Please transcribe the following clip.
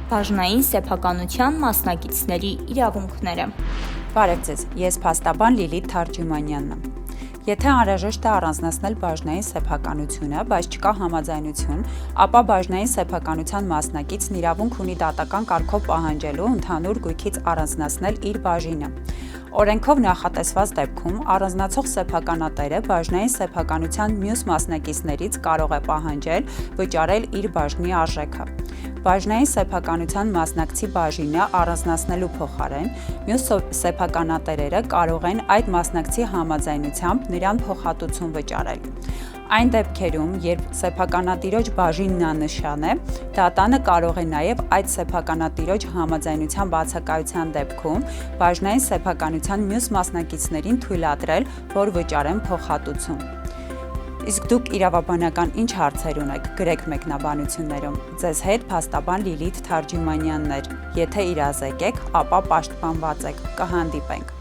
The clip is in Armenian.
Բաժնային սեփականության մասնակիցների իրավունքները։ Բարև ձեզ, ես փաստաբան Լիլիթ Թարջումանյանն եմ։ Եթե անհրաժեշտ է առանձնացնել բաժնային սեփականությունը, բայց չկա համաձայնություն, ապա բաժնային սեփականության մասնակիցն իրավունք ունի դատական կարգով պահանջելու ընդհանուր գույքից առանձնացնել իր բաժինը։ Օրենքով նախատեսված դեպքում առանձնացող սեփականատերը բաժնային սեփականության մյուս մասնակիցներից կարող է պահանջել վճարել իր բաժնի արժեքը։ Բաժնային սեփականության մասնակցի բաժինը առանձնացնելու փոխարեն մյուս սեփականատերերը կարող են այդ մասնակցի համաձայնությամբ նրան փոխհատուցում վճարել։ Այն դեպքերում, երբ սեփականատիրոջ բաժինն աննշան է, դատանը կարող է նաև այդ սեփականատիրոջ համաձայնության բացակայության դեպքում բաժնային սեփականության մյուս մասնակիցներին թույլատրել, որ վճարեն փոխհատուցում։ Իսկ դուք իրավաբանական ինչ հարցեր ունեք, գրեք մեկնաբանություններում։ Ձեզ հետ փաստաբան Լիլիթ Թարջումանյանն էր։ Եթե իրազեկ եք, ապա պաշտպանված եք։ Կհանդիպենք։